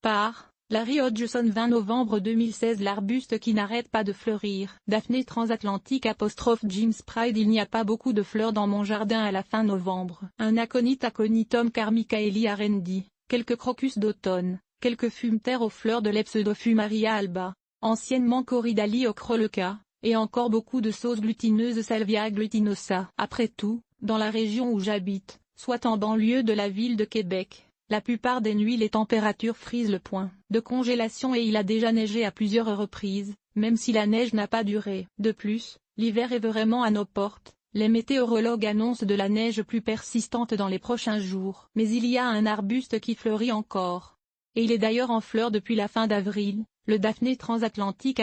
Par Larry Hodgson 20 novembre 2016. L'arbuste qui n'arrête pas de fleurir. Daphné transatlantique James Pride. Il n'y a pas beaucoup de fleurs dans mon jardin à la fin novembre. Un aconite aconitum carmichaeli arendi, quelques crocus d'automne, quelques fumeterres aux fleurs de l'Epseudofumaria alba, anciennement Corydalie ocroloca, et encore beaucoup de sauces glutineuses Salvia glutinosa. Après tout, dans la région où j'habite, soit en banlieue de la ville de Québec, la plupart des nuits les températures frisent le point de congélation et il a déjà neigé à plusieurs reprises, même si la neige n'a pas duré. De plus, l'hiver est vraiment à nos portes, les météorologues annoncent de la neige plus persistante dans les prochains jours. Mais il y a un arbuste qui fleurit encore. Et il est d'ailleurs en fleurs depuis la fin d'avril, le Daphné transatlantique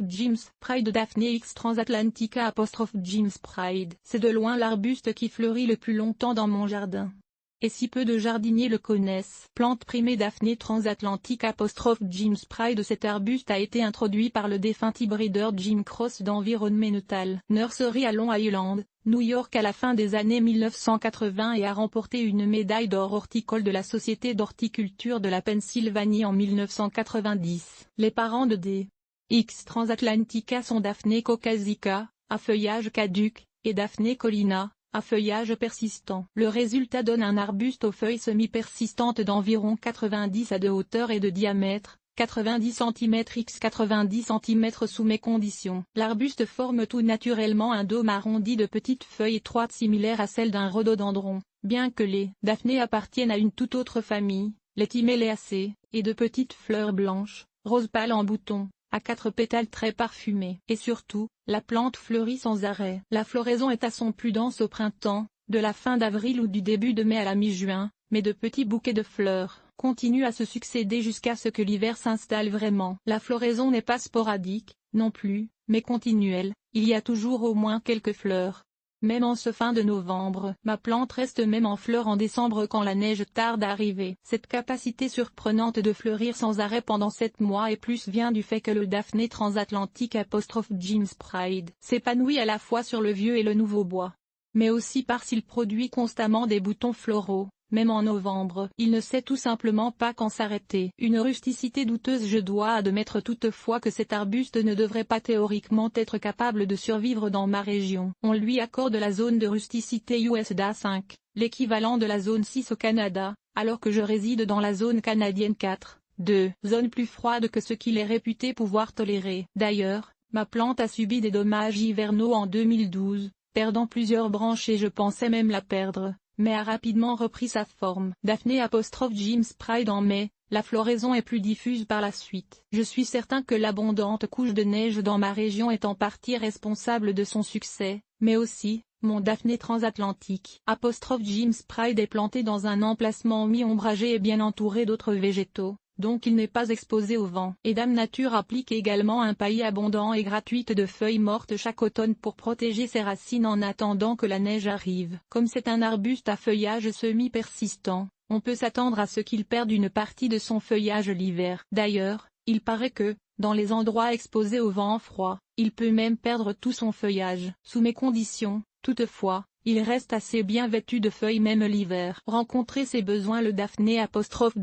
James Pride. Daphné X transatlantica James Pride. C'est de loin l'arbuste qui fleurit le plus longtemps dans mon jardin. Et si peu de jardiniers le connaissent. Plante primée Daphné transatlantique James Pride. Cet arbuste a été introduit par le défunt hybrideur Jim Cross d'Environmental Nursery à Long Island, New York à la fin des années 1980 et a remporté une médaille d'or horticole de la Société d'horticulture de la Pennsylvanie en 1990. Les parents de D. X transatlantica sont Daphné caucasica, à feuillage caduc, et Daphné collina, à feuillage persistant. Le résultat donne un arbuste aux feuilles semi-persistantes d'environ 90 à de hauteur et de diamètre, 90 cm x 90 cm sous mes conditions. L'arbuste forme tout naturellement un dôme arrondi de petites feuilles étroites similaires à celles d'un rhododendron, bien que les Daphné appartiennent à une toute autre famille, les Timelaceae, et de petites fleurs blanches, rose pâle en bouton, à 4 pétales très parfumés. Et surtout, la plante fleurit sans arrêt. La floraison est à son plus dense au printemps, de la fin d'avril ou du début de mai à la mi-juin, mais de petits bouquets de fleurs continuent à se succéder jusqu'à ce que l'hiver s'installe vraiment. La floraison n'est pas sporadique, non plus, mais continuelle, il y a toujours au moins quelques fleurs. Même en ce fin de novembre, ma plante reste même en fleurs en décembre quand la neige tarde à arriver. Cette capacité surprenante de fleurir sans arrêt pendant 7 mois et plus vient du fait que le Daphné transatlantique James Pride s'épanouit à la fois sur le vieux et le nouveau bois. Mais aussi parce qu'il produit constamment des boutons floraux. Même en novembre, il ne sait tout simplement pas quand s'arrêter. Une rusticité douteuse. Je dois admettre toutefois que cet arbuste ne devrait pas théoriquement être capable de survivre dans ma région. On lui accorde la zone de rusticité USDA 5, l'équivalent de la zone 6 au Canada, alors que je réside dans la zone canadienne 4, 2, zone plus froide que ce qu'il est réputé pouvoir tolérer. D'ailleurs, ma plante a subi des dommages hivernaux en 2012, perdant plusieurs branches et je pensais même la perdre, mais a rapidement repris sa forme. Daphné James Pride en mai, la floraison est plus diffuse par la suite. Je suis certain que l'abondante couche de neige dans ma région est en partie responsable de son succès, mais aussi, mon Daphné transatlantique James Pride est planté dans un emplacement mi-ombragé et bien entouré d'autres végétaux, donc il n'est pas exposé au vent. Et Dame Nature applique également un paillis abondant et gratuit de feuilles mortes chaque automne pour protéger ses racines en attendant que la neige arrive. Comme c'est un arbuste à feuillage semi-persistant, on peut s'attendre à ce qu'il perde une partie de son feuillage l'hiver. D'ailleurs, il paraît que, dans les endroits exposés au vent froid, il peut même perdre tout son feuillage. Sous mes conditions, toutefois, il reste assez bien vêtu de feuilles même l'hiver. Rencontrer ses besoins. Le Daphné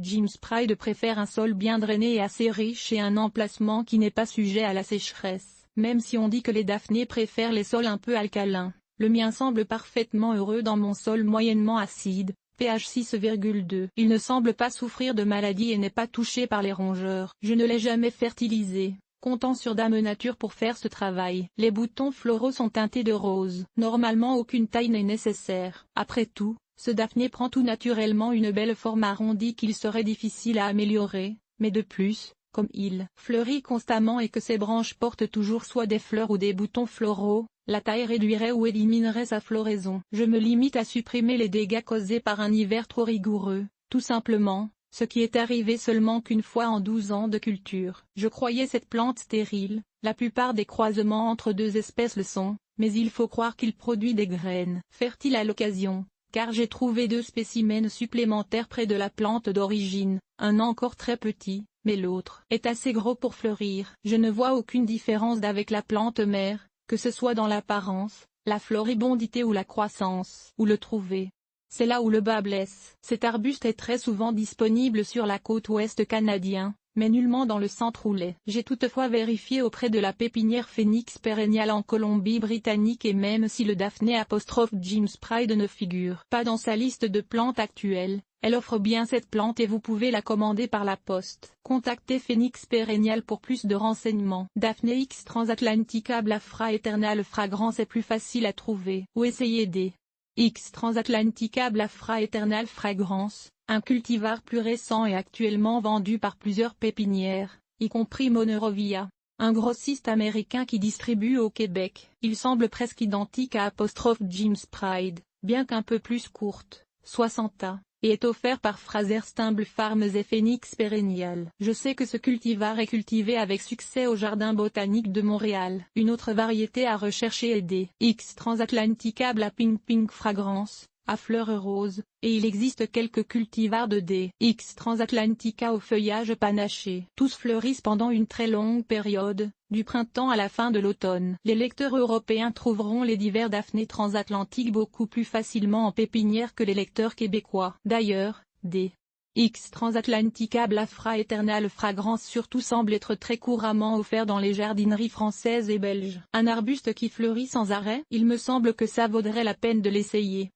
James Pride préfère un sol bien drainé et assez riche et un emplacement qui n'est pas sujet à la sécheresse. Même si on dit que les Daphnées préfèrent les sols un peu alcalins, le mien semble parfaitement heureux dans mon sol moyennement acide, pH 6,2. Il ne semble pas souffrir de maladie et n'est pas touché par les rongeurs. Je ne l'ai jamais fertilisé, comptant sur Dame Nature pour faire ce travail. Les boutons floraux sont teintés de rose. Normalement aucune taille n'est nécessaire. Après tout, ce Daphné prend tout naturellement une belle forme arrondie qu'il serait difficile à améliorer, mais de plus, comme il fleurit constamment et que ses branches portent toujours soit des fleurs ou des boutons floraux, la taille réduirait ou éliminerait sa floraison. Je me limite à supprimer les dégâts causés par un hiver trop rigoureux, tout simplement. Ce qui est arrivé seulement qu'une fois en 12 ans de culture. Je croyais cette plante stérile, la plupart des croisements entre deux espèces le sont, mais il faut croire qu'il produit des graines fertiles à l'occasion, car j'ai trouvé 2 spécimens supplémentaires près de la plante d'origine, un encore très petit, mais l'autre est assez gros pour fleurir. Je ne vois aucune différence avec la plante mère, que ce soit dans l'apparence, la floribondité ou la croissance. Où le trouver? C'est là où le bas blesse. Cet arbuste est très souvent disponible sur la côte ouest canadienne, mais nullement dans le centre-ouest. J'ai toutefois vérifié auprès de la pépinière Phoenix Perennial en Colombie-Britannique et même si le Daphné ' James Pride ne figure pas dans sa liste de plantes actuelles, elle offre bien cette plante et vous pouvez la commander par la poste. Contactez Phoenix Perennial pour plus de renseignements. Daphné X Transatlantica Blafra Eternal Fragrance est plus facile à trouver. Ou essayez des X Transatlantica Blafra Eternal Fragrance, un cultivar plus récent et actuellement vendu par plusieurs pépinières, y compris Monrovia, un grossiste américain qui distribue au Québec. Il semble presque identique à ' James Pride, bien qu'un peu plus courte, 60 A, et est offert par Fraser Stumble Farms et Phoenix Perennial. Je sais que ce cultivar est cultivé avec succès au Jardin botanique de Montréal. Une autre variété à rechercher est des X Transatlantica Bla Pink Pink Fragrance, à fleurs roses, et il existe quelques cultivars de D. X Transatlantica au feuillage panaché. Tous fleurissent pendant une très longue période, du printemps à la fin de l'automne. Les lecteurs européens trouveront les divers Daphné transatlantiques beaucoup plus facilement en pépinière que les lecteurs québécois. D'ailleurs, D. X Transatlantica Blafra Eternal Fragrance surtout semble être très couramment offert dans les jardineries françaises et belges. Un arbuste qui fleurit sans arrêt. Il me semble que ça vaudrait la peine de l'essayer.